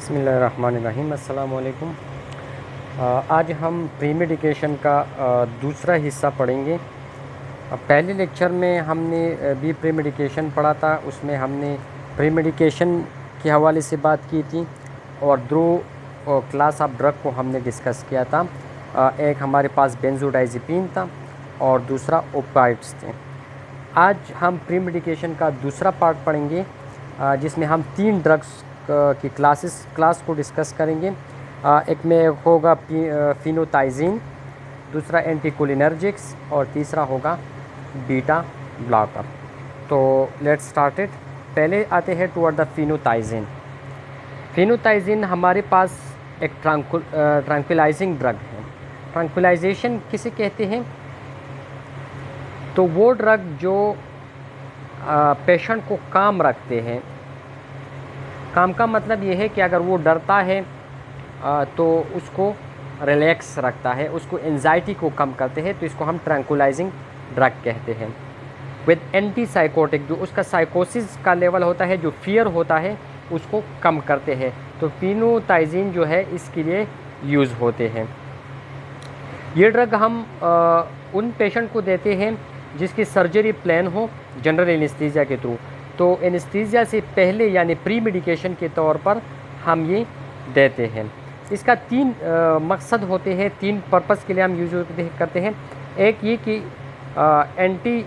बिस्मिल्लाहिर्रहमानिर्रहीम। अस्सलाम वालेकुम। आज हम प्री मेडिकेशन का दूसरा हिस्सा पढ़ेंगे। पहले लेक्चर में हमने बी प्री मेडिकेशन पढ़ा था, उसमें हमने प्री मेडिकेशन के हवाले से बात की थी और दो क्लास ऑफ ड्रग को हमने डिस्कस किया था। एक हमारे पास बेंजोडाइज़ेपिन था और दूसरा ओपाइड्स थे। आज हम प्री मेडिकेशन का दूसरा पार्ट पढ़ेंगे, जिसमें हम तीन ड्रग्स की क्लास को डिस्कस करेंगे। एक में होगा फिनोताइजिन, दूसरा एंटीकोलिनर्जिक्स और तीसरा होगा बीटा ब्लॉकर। तो लेट्स स्टार्ट इट। पहले आते हैं टुवर्ड द फिनोताइजिन। फिनोताइजिन हमारे पास एक ट्रैंक्विलाइजिंग ड्रग है। ट्रैंक्विलाइजेशन किसे कहते हैं? तो वो ड्रग जो पेशेंट को काम रखते हैं। काम का मतलब ये है कि अगर वो डरता है तो उसको रिलैक्स रखता है, उसको एंजाइटी को कम करते हैं, तो इसको हम ट्रैंक्विलाइजिंग ड्रग कहते हैं। विद एंटी साइकोटिक, जो उसका साइकोसिस का लेवल होता है, जो फियर होता है, उसको कम करते हैं। तो फिनोताइजिन जो है इसके लिए यूज़ होते हैं। ये ड्रग हम उन पेशेंट को देते हैं जिसकी सर्जरी प्लान हो जनरल एनेस्थीसिया के थ्रू। तो एनेस्थीसिया से पहले यानी प्री मेडिकेशन के तौर पर हम ये देते हैं। इसका तीन मकसद होते हैं, तीन पर्पस के लिए हम यूज करते हैं। एक ये कि एंटी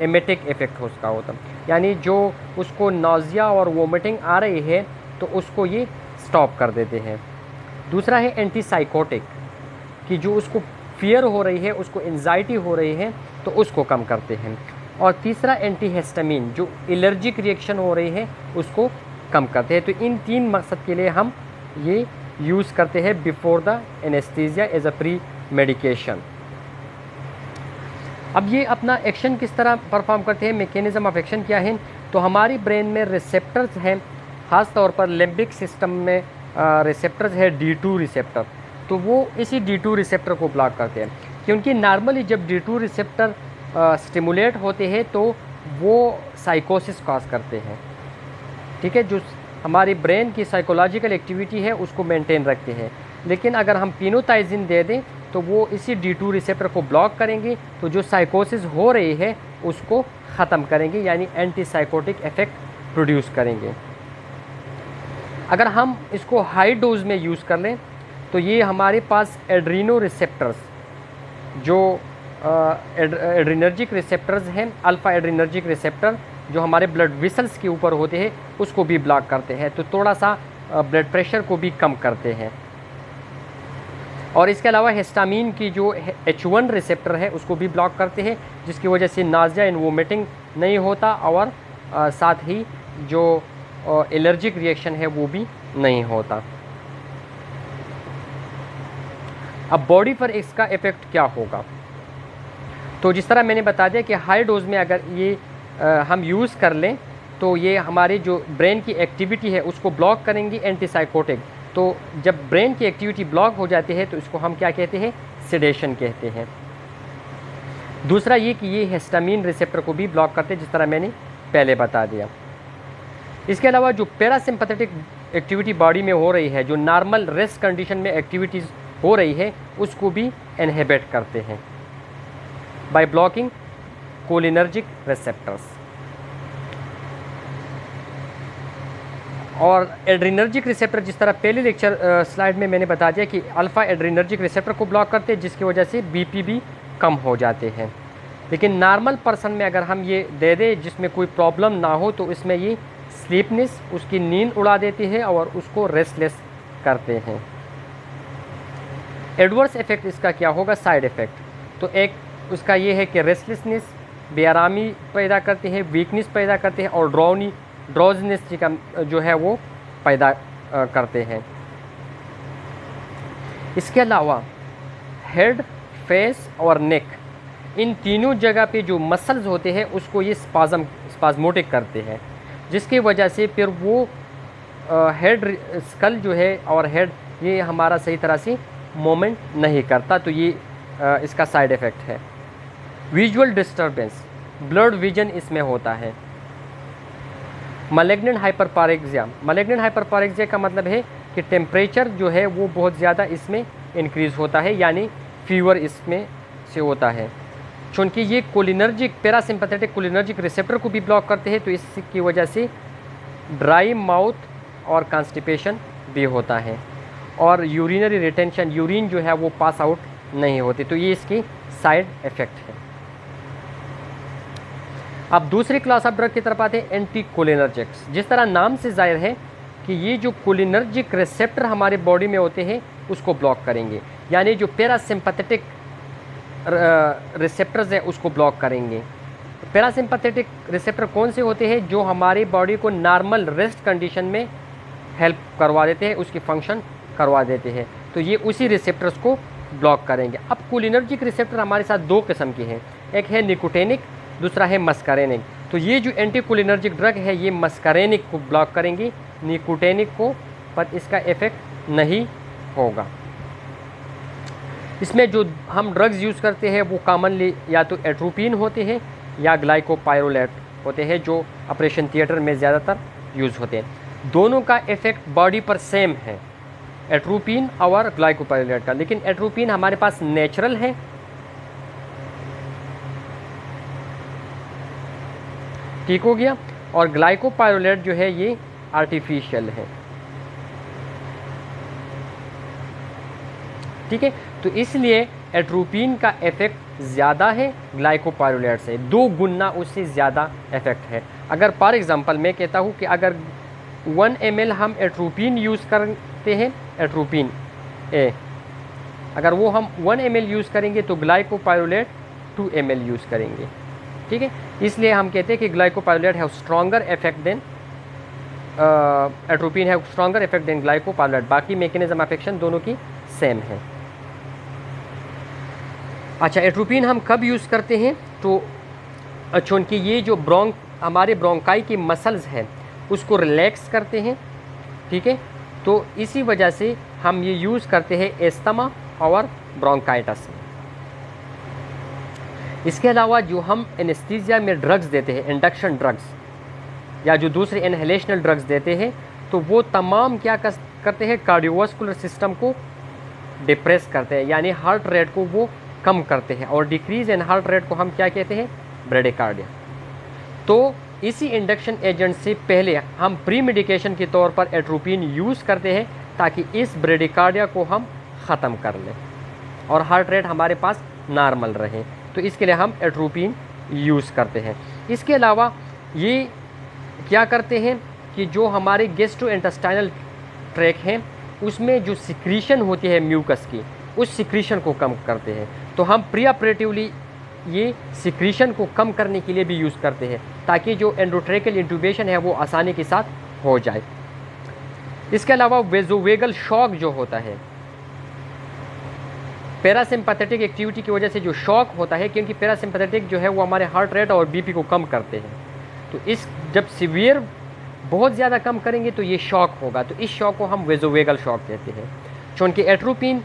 एमेटिक इफ़ेक्ट उसका होता है, यानी जो उसको नौजिया और वोमिटिंग आ रही है तो उसको ये स्टॉप कर देते हैं। दूसरा है एंटी साइकोटिक, कि जो उसको फियर हो रही है, उसको एंजाइटी हो रही है, तो उसको कम करते हैं। और तीसरा एंटी हिस्टामिन, जो एलर्जिक रिएक्शन हो रही है उसको कम करते हैं। तो इन तीन मकसद के लिए हम ये यूज़ करते हैं before the anaesthesia as a premedication. अब ये अपना एक्शन किस तरह परफॉर्म करते हैं, मैकेनिज्म ऑफ एक्शन क्या है? तो हमारी ब्रेन में रिसेप्टर्स हैं, ख़ास तौर पर लिम्बिक सिस्टम में रिसेप्टर्स है D2 रिसेप्टर। तो वो इसी D2 रिसेप्टर को ब्लॉक करते हैं, क्योंकि नॉर्मली जब D2 रिसेप्टर स्टिमुलेट होते हैं तो वो साइकोसिस कॉज करते हैं। ठीक है, जो हमारी ब्रेन की साइकोलॉजिकल एक्टिविटी है उसको मेंटेन रखते हैं। लेकिन अगर हम फिनोताइजिन दे दें तो वो इसी D2 रिसेप्टर को ब्लॉक करेंगे, तो जो साइकोसिस हो रही है उसको ख़त्म करेंगे, यानी एंटी साइकोटिक इफ़ेक्ट प्रोड्यूस करेंगे। अगर हम इसको हाई डोज में यूज़ कर लें तो ये हमारे पास एड्रीनो रिसेप्टर्स, जो एड्रीनर्जिक रिसेप्टर्स हैं, अल्फ़ा एड्रीनर्जिक रिसेप्टर जो हमारे ब्लड वेसल्स के ऊपर होते हैं, उसको भी ब्लॉक करते हैं। तो थोड़ा सा ब्लड प्रेशर को भी कम करते हैं। और इसके अलावा हिस्टामिन की जो H1 रिसेप्टर है उसको भी ब्लॉक करते हैं, जिसकी वजह से नाज़िया एंड वोमिटिंग नहीं होता और साथ ही जो एलर्जिक रिएक्शन है वो भी नहीं होता। अब बॉडी पर इसका इफ़ेक्ट क्या होगा? तो जिस तरह मैंने बता दिया कि हाई डोज में अगर ये हम यूज़ कर लें तो ये हमारी जो ब्रेन की एक्टिविटी है उसको ब्लॉक करेंगी, एंटीसाइकोटिक। तो जब ब्रेन की एक्टिविटी ब्लॉक हो जाती है तो इसको हम क्या कहते हैं? सेडेशन कहते हैं। दूसरा ये कि ये हिस्टामिन रिसेप्टर को भी ब्लॉक करते हैं, जिस तरह मैंने पहले बता दिया। इसके अलावा जो पैरासिम्पैथेटिक एक्टिविटी बॉडी में हो रही है, जो नॉर्मल रेस्ट कंडीशन में एक्टिविटीज़ हो रही है, उसको भी इनहिबिट करते हैं बाय ब्लॉकिंग कोलिनर्जिक रिसेप्टर्स। और एड्रीनर्जिक रिसेप्टर, जिस तरह पहले लेक्चर स्लाइड में मैंने बता दिया कि अल्फ़ा एड्रीनर्जिक रिसेप्टर को ब्लॉक करते हैं, जिसकी वजह से बीपी भी कम हो जाते हैं। लेकिन नॉर्मल पर्सन में अगर हम ये दे दें जिसमें कोई प्रॉब्लम ना हो, तो इसमें ये स्लीपनेस, उसकी नींद उड़ा देती है और उसको रेस्टलेस करते हैं। एडवर्स इफेक्ट इसका क्या होगा? Side effect. तो एक उसका ये है कि रेस्टलेसनेस, बेआरामी पैदा करते हैं, वीकनेस पैदा करते हैं और ड्रॉजनेस जो है वो पैदा करते हैं। इसके अलावा हेड, फेस और नेक, इन तीनों जगह पे जो मसल्स होते हैं उसको ये स्पाज्मोटिक करते हैं, जिसकी वजह से फिर वो हेड, स्कल जो है और हेड, ये हमारा सही तरह से मूवमेंट नहीं करता। तो ये इसका साइड इफ़ेक्ट है। विजुअल डिस्टर्बेंस, ब्लड विजन इसमें होता है। मैलिग्नेंट हाइपरपारेक्सिया का मतलब है कि टेम्परेचर जो है वो बहुत ज़्यादा इसमें इंक्रीज़ होता है, यानी फीवर इसमें से होता है। चूँकि ये कोलिनर्जिक पैरासिम्पैथेटिक कोलिनर्जिक रिसेप्टर को भी ब्लॉक करते हैं, तो इसकी वजह से ड्राई माउथ और कॉन्स्टिपेशन भी होता है, और यूरिनरी रिटेंशन, यूरिन जो है वो पास आउट नहीं होती। तो ये इसकी साइड इफ़ेक्ट है। अब दूसरी क्लास ऑफ ड्रग की तरफ आते हैं, एंटी कोलिनर्जिक्स। जिस तरह नाम से जाहिर है कि ये जो कोलिनर्जिक रिसेप्टर हमारे बॉडी में होते हैं उसको ब्लॉक करेंगे, यानी जो पैरासिम्पैथेटिक रिसेप्टर्स हैं उसको ब्लॉक करेंगे। पैरासिम्पैथेटिक रिसेप्टर कौन से होते हैं? जो हमारी बॉडी को नॉर्मल रेस्ट कंडीशन में हेल्प करवा देते हैं, उसकी फंक्शन करवा देते हैं, तो ये उसी रिसेप्टर्स को ब्लॉक करेंगे। अब कोलिनर्जिक रिसेप्टर हमारे साथ दो किस्म के हैं, एक है निकोटेनिक, दूसरा है मस्कारेनिक। तो ये जो एंटी कोलिनर्जिक ड्रग है ये मस्कारेनिक को ब्लॉक करेंगी, निकोटेनिक को पर इसका इफ़ेक्ट नहीं होगा। इसमें जो हम ड्रग्स यूज़ करते हैं वो कॉमनली या तो एट्रोपिन होते हैं या ग्लाइकोपाइरोलेट होते हैं, जो ऑपरेशन थिएटर में ज़्यादातर यूज़ होते हैं। दोनों का इफ़ेक्ट बॉडी पर सेम है, एट्रोपिन और ग्लाइकोपाइरोलेट का, लेकिन एट्रोपिन हमारे पास नेचुरल है, ठीक हो गया, और ग्लाइकोपाइरोलेट जो है ये आर्टिफिशियल है, ठीक है। तो इसलिए एट्रोपिन का इफ़ेक्ट ज़्यादा है ग्लाइकोपाइरोलेट से, 2 गुना उससे ज़्यादा इफ़ेक्ट है। अगर फॉर एग्ज़ाम्पल मैं कहता हूँ कि अगर 1 ml हम एट्रोपिन यूज़ करते हैं, एट्रोपिन ए, अगर वो हम 1 ml यूज़ करेंगे तो ग्लाइकोपाइरोलेट 2 ml यूज़ करेंगे, ठीक है। इसलिए हम कहते हैं कि ग्लाइकोपाइरोलेट है स्ट्रॉन्गर इफेक्ट देन एट्रोपिन है स्ट्रॉन्गर इफेक्ट देन ग्लाइकोपाइरोलेट। बाकी मैकेनिज्म ऑफ एक्शन दोनों की सेम है। अच्छा, एट्रोपिन हम कब यूज़ करते हैं? तो चूँकि ये जो हमारे ब्रोंकाई की मसल्स हैं उसको रिलैक्स करते हैं, ठीक है, तो इसी वजह से हम ये यूज़ करते हैं एस्थमा और ब्रोंकाइटिस में। इसके अलावा जो हम एनेस्थीसिया में ड्रग्स देते हैं, इंडक्शन ड्रग्स या जो दूसरे इनहेलेशनल ड्रग्स देते हैं, तो वो तमाम क्या करते हैं? कार्डियोवास्कुलर सिस्टम को डिप्रेस करते हैं, यानी हार्ट रेट को वो कम करते हैं, और डिक्रीज इन हार्ट रेट को हम क्या कहते हैं? ब्रेडिकार्डिया। तो इसी इंडक्शन एजेंट से पहले हम प्री मेडिकेशन के तौर पर एट्रोपिन यूज़ करते हैं ताकि इस ब्रेडिकार्डिया को हम ख़त्म कर लें और हार्ट रेट हमारे पास नॉर्मल रहे। तो इसके लिए हम एट्रोपिन यूज़ करते हैं। इसके अलावा ये क्या करते हैं कि जो हमारे गैस्ट्रोइंटेस्टाइनल ट्रैक हैं उसमें जो सिक्रीशन होती है म्यूकस की, उस सिक्रीशन को कम करते हैं। तो हम प्री ऑपरेटिवली ये सिक्रीशन को कम करने के लिए भी यूज़ करते हैं ताकि जो एंडोट्रेकल इंट्यूबेशन है वो आसानी के साथ हो जाए। इसके अलावा वेज़ोवेगल शॉक जो होता है, पैरासिम्पैथेटिक एक्टिविटी की वजह से जो शॉक होता है, क्योंकि पैरासिम्पैथेटिक जो है वो हमारे हार्ट रेट और बीपी को कम करते हैं, तो इस जब सीवियर बहुत ज़्यादा कम करेंगे तो ये शॉक होगा, तो इस शॉक को हम वेज़ोवेगल शॉक कहते हैं। चूँकि एट्रोपिन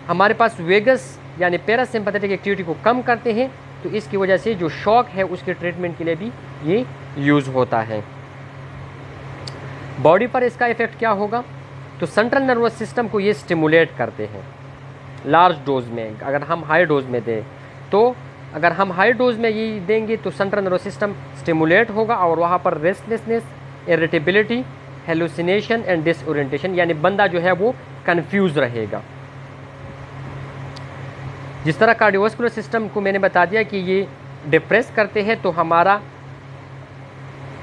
हमारे पास वेगस यानी पैरासिम्पैथेटिक एक्टिविटी को कम करते हैं, तो इसकी वजह से जो शॉक है उसके ट्रीटमेंट के लिए भी ये यूज़ होता है। बॉडी पर इसका इफ़ेक्ट क्या होगा? तो सेंट्रल नर्वस सिस्टम को ये स्टिमुलेट करते हैं लार्ज डोज में। अगर हम हाई डोज में दें तो अगर हम हाई डोज में ये देंगे तो सेंट्रल नर्वस सिस्टम स्टिमुलेट होगा और वहाँ पर restlessness, irritability, hallucination and disorientation, यानी बंदा जो है वो कंफ्यूज रहेगा। जिस तरह कार्डियोवास्कुलर सिस्टम को मैंने बता दिया कि ये डिप्रेस करते हैं, तो हमारा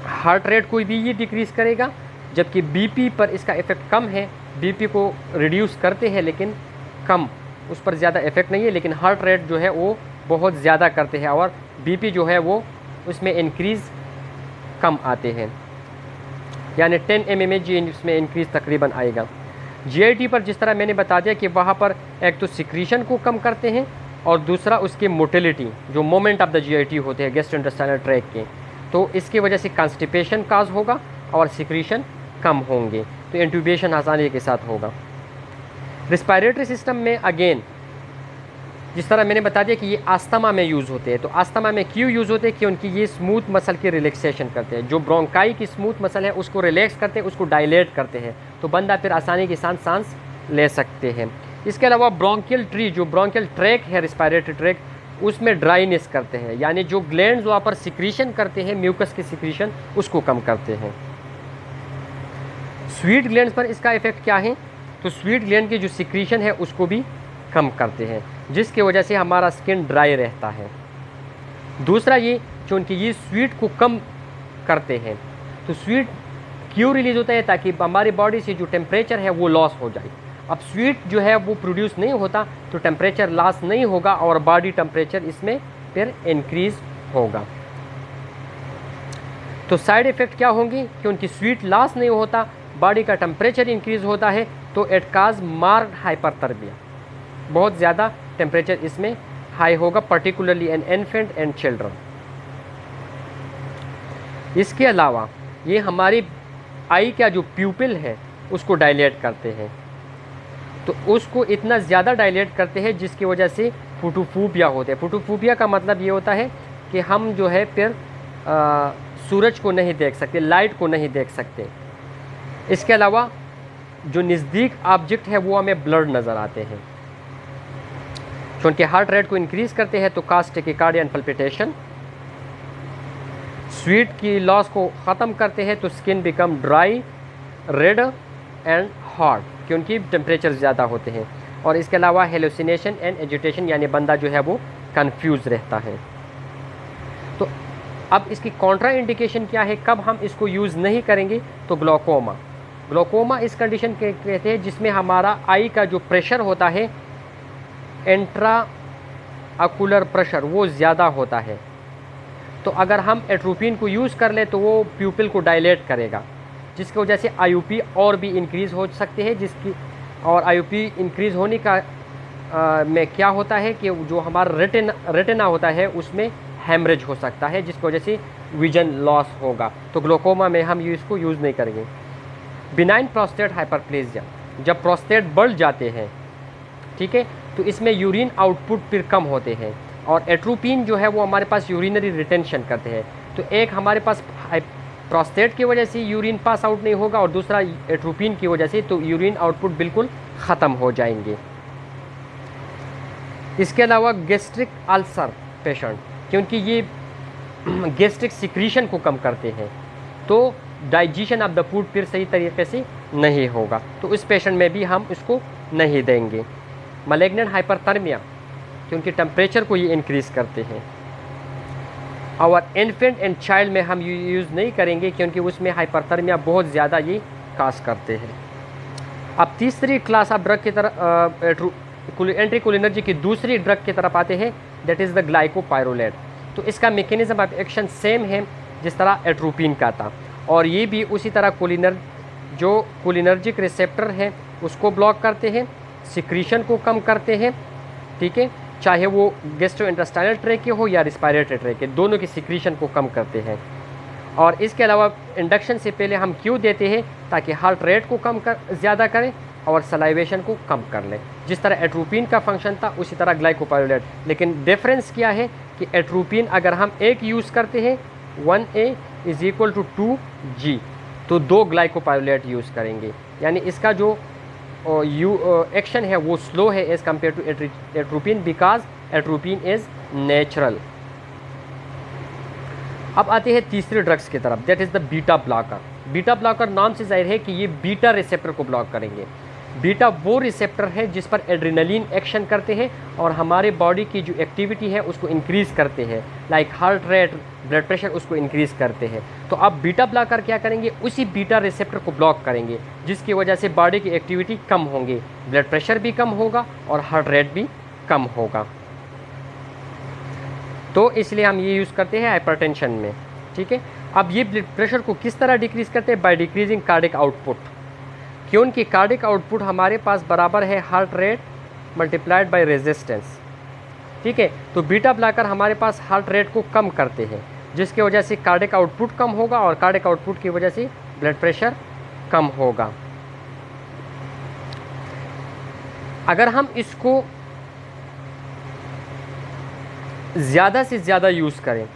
हार्ट रेट को भी ये डिक्रीज़ करेगा, जबकि बीपी पर इसका इफ़ेक्ट कम है। बीपी को रिड्यूस करते हैं लेकिन कम, उस पर ज़्यादा इफ़ेक्ट नहीं है, लेकिन हार्ट रेट जो है वो बहुत ज़्यादा करते हैं और बीपी जो है वो उसमें इंक्रीज़ कम आते हैं, यानी 10 mmHg इसमें इंक्रीज़ तकरीबन आएगा। GIT पर जिस तरह मैंने बता दिया कि वहाँ पर एक तो सिक्रीशन को कम करते हैं और दूसरा उसके मोटिलिटी, जो मोमेंट ऑफ द GIT होते हैं गैस्ट्रोइंटेस्टाइनल ट्रैक के, तो इसकी वजह से कॉन्स्टिपेशन काज होगा और सिक्रीशन कम होंगे, तो इंट्यूबेशन आसानी के साथ होगा। रिस्पायरेटरी सिस्टम में अगेन जिस तरह मैंने बता दिया कि ये आस्थमा में यूज़ होते हैं। तो आस्थमा में क्यों यूज़ होते हैं? क्योंकि ये स्मूथ मसल की रिलैक्सेशन करते हैं। जो ब्रोंकाई की स्मूथ मसल है उसको रिलैक्स करते हैं, उसको डायलेट करते हैं, तो बंदा फिर आसानी के साथ सांस ले सकते हैं। इसके अलावा ब्रोंकियल ट्री, जो ब्रोंकियल ट्रैक है, रिस्पायरेटरी ट्रैक, उसमें ड्राइनेस करते हैं, यानी जो ग्लैंड्स वहाँ पर सिक्रीशन करते हैं, म्यूकस की सिक्रीशन, उसको कम करते हैं। स्वीट ग्लैंड्स पर इसका इफेक्ट क्या है? तो स्वीट ग्लैंड की जो सिक्रीशन है उसको भी कम करते हैं, जिसकी वजह से हमारा स्किन ड्राई रहता है। दूसरा ये, क्योंकि ये स्वीट को कम करते हैं, तो स्वीट क्यों रिलीज होता है? ताकि हमारी बॉडी से जो टेम्परेचर है वो लॉस हो जाए। अब स्वीट जो है वो प्रोड्यूस नहीं होता तो टेम्परेचर लॉस नहीं होगा और बॉडी टेम्परेचर इसमें फिर इंक्रीज होगा। तो साइड इफ़ेक्ट क्या होंगे? क्योंकि स्वीट लॉस नहीं होता, बॉडी का टेम्परेचर इंक्रीज होता है, तो इट काज मार्क्ड हाइपरथर्मिया, बहुत ज़्यादा टेम्परेचर इसमें हाई होगा, particularly in infant and children. इसके अलावा ये हमारी आई का जो प्यूपिल है उसको डायलेट करते हैं, तो उसको इतना ज़्यादा डायलेट करते हैं जिसकी वजह से फोटोफोबिया होते हैं। फोटोफोबिया का मतलब ये होता है कि हम जो है फिर सूरज को नहीं देख सकते, लाइट को नहीं देख सकते। इसके अलावा जो नज़दीक ऑब्जेक्ट है वो हमें ब्लर नज़र आते हैं। क्योंकि हार्ट रेट को इंक्रीज़ करते हैं तो काज टेकिकार्डिया एंड पल्पिटेशन। स्वीट की लॉस को ख़त्म करते हैं तो skin become dry, red and hot, क्योंकि टेम्परेचर ज़्यादा होते हैं। और इसके अलावा हेलुसिनेशन एंड एजिटेशन, यानी बंदा जो है वो कंफ्यूज रहता है। तो अब इसकी कॉन्ट्रा इंडिकेशन क्या है, कब हम इसको यूज़ नहीं करेंगे? तो ग्लोकोमा। ग्लोकोमा इस कंडीशन के कहते हैं जिसमें हमारा आई का जो प्रेशर होता है, इंट्रा ऑकुलर प्रेशर, वो ज़्यादा होता है। तो अगर हम एट्रोपिन को यूज़ कर ले तो वो प्यूपिल को डायलेट करेगा, जिसकी वजह से आईयूपी और भी इंक्रीज़ हो सकते हैं। जिसकी और आईयूपी इंक्रीज़ होने का में क्या होता है कि जो हमारा रेटिना होता है उसमें हेमरेज हो सकता है, जिसकी वजह से विजन लॉस होगा। तो ग्लोकोमा में हम इसको यूज़ नहीं करेंगे। बिनाइन प्रोस्टेट हाइपरप्लेजिया, जब प्रोस्टेट बढ़ जाते हैं, ठीक है, तो इसमें यूरिन आउटपुट फिर कम होते हैं, और एट्रोपिन जो है वो हमारे पास यूरिनरी रिटेंशन करते हैं। तो एक हमारे पास प्रोस्टेट की वजह से यूरिन पास आउट नहीं होगा और दूसरा एट्रोपिन की वजह से, तो यूरिन आउटपुट बिल्कुल ख़त्म हो जाएंगे। इसके अलावा गैस्ट्रिक अल्सर पेशेंट, क्योंकि ये गैस्ट्रिक सिक्रीशन को कम करते हैं, तो डाइजेशन ऑफ द फूड फिर सही तरीके से नहीं होगा, तो उस पेशेंट में भी हम इसको नहीं देंगे। मैलिग्नेंट हाइपरथर्मिया, क्योंकि टेम्परेचर को ये इंक्रीज़ करते हैं। और इन्फेंट एंड चाइल्ड में हम यूज़ नहीं करेंगे क्योंकि उसमें हाइपरथर्मिया बहुत ज़्यादा ये काज करते हैं। अब तीसरी क्लास ऑफ ड्रग की तरफ एंट्रीकोलिनर्जी की दूसरी ड्रग की तरफ आते हैं, दैट इज़ द ग्लाइकोपाइरोलेट। तो इसका मैकेनिज्म ऑफ एक्शन सेम है जिस तरह एट्रोपिन का था, और ये भी उसी तरह कोलिनर्जिक रिसेप्टर है उसको ब्लॉक करते हैं, सिक्रीशन को कम करते हैं, ठीक है, चाहे वो गैस्ट्रोइंटेस्टाइनल ट्रैक के हो या रिस्पायरेटरी ट्रैक के, दोनों की सिक्रीशन को कम करते हैं। और इसके अलावा इंडक्शन से पहले हम क्यों देते हैं? ताकि हार्ट रेट को ज़्यादा करें और सलाइवेशन को कम कर लें। जिस तरह एट्रोपिन का फंक्शन था उसी तरह ग्लाइकोपाइरोलेट, लेकिन डिफरेंस क्या है कि एट्रोपिन अगर हम एक यूज़ करते हैं 1A = 2G, तो 2 ग्लाइकोपाइरोलेट यूज़ करेंगे, यानी इसका जो एक्शन है वो स्लो है as compare to atropine, because atropine is natural. अब आते हैं तीसरे ड्रग्स की तरफ, that is the beta blocker. Beta blocker नाम से जाहिर है कि ये बीटा रिसेप्टर को ब्लॉक करेंगे। बीटा वो रिसेप्टर है जिस पर एड्रेनलिन एक्शन करते हैं और हमारे बॉडी की जो एक्टिविटी है उसको इंक्रीज़ करते हैं, like heart rate, blood pressure, उसको इंक्रीज़ करते हैं। तो अब बीटा ब्लॉकर क्या करेंगे? उसी बीटा रिसेप्टर को ब्लॉक करेंगे, जिसकी वजह से बॉडी की एक्टिविटी कम होंगी, ब्लड प्रेशर भी कम होगा और हार्ट रेट भी कम होगा। तो इसलिए हम ये यूज़ करते हैं हाइपरटेंशन में, ठीक है। अब ये ब्लड प्रेशर को किस तरह डिक्रीज़ करते हैं? बाय डिक्रीजिंग कार्डिक आउटपुट, क्योंकि कार्डिक आउटपुट हमारे पास बराबर है heart rate multiplied by resistance, ठीक है। तो बीटा ब्लॉकर हमारे पास हार्ट रेट को कम करते हैं, जिसकी वजह से कार्डिक आउटपुट कम होगा और कार्डिक आउटपुट की वजह से ब्लड प्रेशर कम होगा। अगर हम इसको ज़्यादा से ज़्यादा यूज़ करें,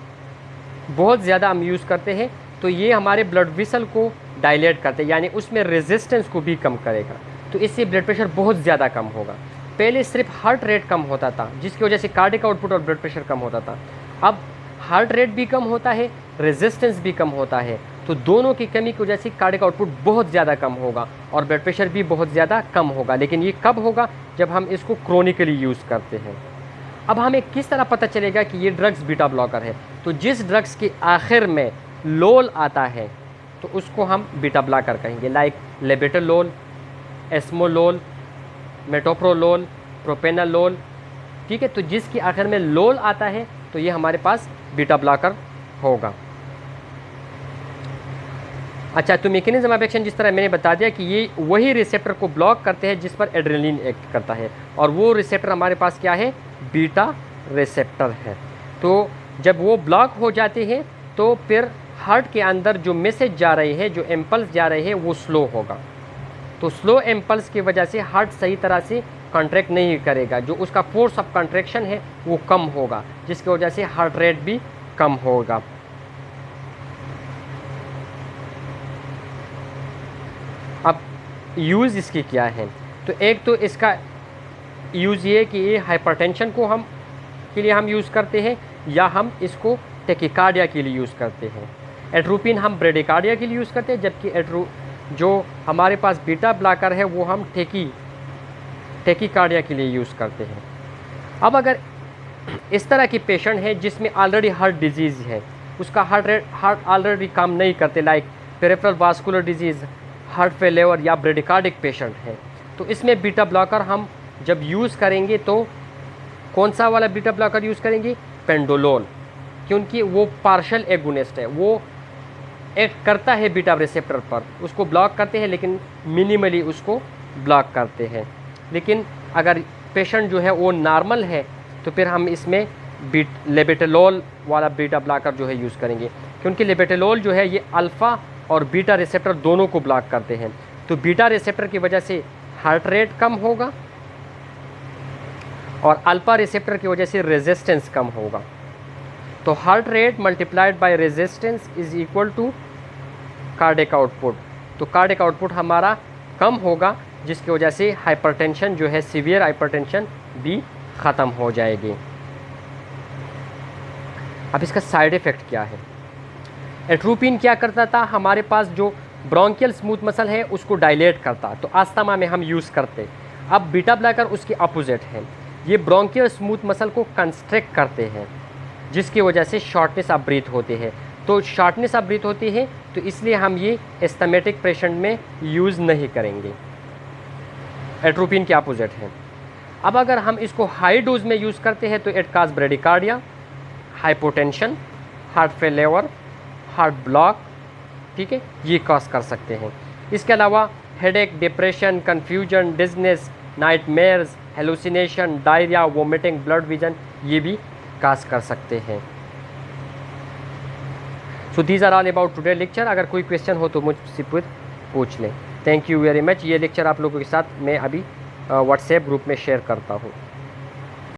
बहुत ज़्यादा हम यूज़ करते हैं तो ये हमारे ब्लड वेसल को डायलेट करते हैं, यानी उसमें रेजिस्टेंस को भी कम करेगा, तो इससे ब्लड प्रेशर बहुत ज़्यादा कम होगा। पहले सिर्फ हार्ट रेट कम होता था जिसकी वजह से कार्डियक आउटपुट और ब्लड प्रेशर कम होता था, अब हार्ट रेट भी कम होता है, रेजिस्टेंस भी कम होता है, तो दोनों की कमी की वजह से कार्डियक आउटपुट बहुत ज़्यादा कम होगा और ब्लड प्रेशर भी बहुत ज़्यादा कम होगा। लेकिन ये कब होगा? जब हम इसको क्रोनिकली यूज़ करते हैं। अब हमें किस तरह पता चलेगा कि ये ड्रग्स बीटा ब्लॉकर है? तो जिस ड्रग्स के आखिर में लोल आता है तो उसको हम बीटा ब्लॉकर कहेंगे, लाइक लेबेटालोल, एस्मोलोल, मेटोप्रोलोल, प्रोपेनालोल, ठीक है। तो जिसके आखिर में लोल आता है तो ये हमारे पास बीटा ब्लॉकर होगा। अच्छा, तो मैकेनिज्म ऑफ एक्शन जिस तरह मैंने बता दिया कि ये वही रिसेप्टर को ब्लॉक करते हैं जिस पर एड्रेनलिन एक्ट करता है, और वो रिसेप्टर हमारे पास क्या है? बीटा रिसेप्टर है। तो जब वो ब्लॉक हो जाते हैं तो फिर हार्ट के अंदर जो मैसेज जा रहे हैं, जो इम्पल्स जा रहे हैं, वो स्लो होगा। तो स्लो इम्पल्स की वजह से हार्ट सही तरह से कॉन्ट्रैक्ट नहीं करेगा, जो उसका फोर्स ऑफ कॉन्ट्रैक्शन है वो कम होगा, जिसकी वजह से हार्ट रेट भी कम होगा। अब यूज़ इसकी क्या है? तो एक तो इसका यूज़ ये कि ये हाइपरटेंशन को हम के लिए हम यूज़ करते हैं, या हम इसको टेकिकार्डिया के लिए यूज़ करते हैं। एट्रोपिन हम ब्रेडिकार्डिया के लिए यूज़ करते हैं, जबकि जो हमारे पास बीटा ब्लॉकर है वो हम टेकिकार्डिया के लिए यूज़ करते हैं। अब अगर इस तरह की पेशेंट है जिसमें ऑलरेडी हार्ट डिजीज़ है, उसका हार्ट ऑलरेडी काम नहीं करते, like peripheral vascular disease, heart failure या ब्रेडिकार्डिक पेशेंट है, तो इसमें बीटा ब्लॉकर हम जब यूज़ करेंगे तो कौन सा वाला बीटा ब्लॉकर यूज़ करेंगे? पेंडोलोल, क्योंकि वो पार्शियल एगोनिस्ट है, वो एक्ट करता है बीटा रिसेप्टर पर, उसको ब्लॉक करते हैं लेकिन मिनिमली उसको ब्लॉक करते हैं। लेकिन अगर पेशेंट जो है वो नॉर्मल है तो फिर हम इसमें लेबेटालोल वाला बीटा ब्लॉकर जो है यूज़ करेंगे, क्योंकि लेबेटालोल जो है ये अल्फ़ा और बीटा रिसेप्टर दोनों को ब्लॉक करते हैं। तो बीटा रिसेप्टर की वजह से हार्ट रेट कम होगा और अल्फा रिसेप्टर की वजह से रेजिस्टेंस कम होगा। तो heart rate multiplied by resistance is equal to cardiac output. तो कार्डियक आउटपुट हमारा कम होगा, जिसकी वजह से हाइपरटेंशन जो है, सीवियर हाइपरटेंशन भी ख़त्म हो जाएगी। अब इसका साइड इफ़ेक्ट क्या है? एट्रोपिन क्या करता था? हमारे पास जो ब्रोंकियल स्मूथ मसल है उसको डायलेट करता, तो अस्थमा में हम यूज़ करते। अब बीटा ब्लॉकर उसके अपोजिट है, ये ब्रोंकियल स्मूथ मसल को कंस्ट्रिक्ट करते हैं, जिसकी वजह से शॉर्टनेस ऑफ ब्रीथ होते हैं। तो शॉर्टनेस ऑफ ब्रीथ होती है तो इसलिए हम ये एस्थमेटिक पेशेंट में यूज़ नहीं करेंगे, एट्रोपिन के अपोजिट है। अब अगर हम इसको हाई डोज में यूज़ करते हैं तो it cause bradycardia, hypotension, heart failure, heart block, ठीक है, ये कॉज कर सकते हैं। इसके अलावा headache, depression, confusion, dizziness, nightmares, hallucination, diarrhoea, vomiting, blurred vision, ये भी काज कर सकते हैं। So these are all about today lecture. अगर कोई क्वेश्चन हो तो मुझसे पूछ लें। Thank you very much. ये लेक्चर आप लोगों के साथ मैं अभी व्हाट्सएप ग्रुप में शेयर करता हूँ।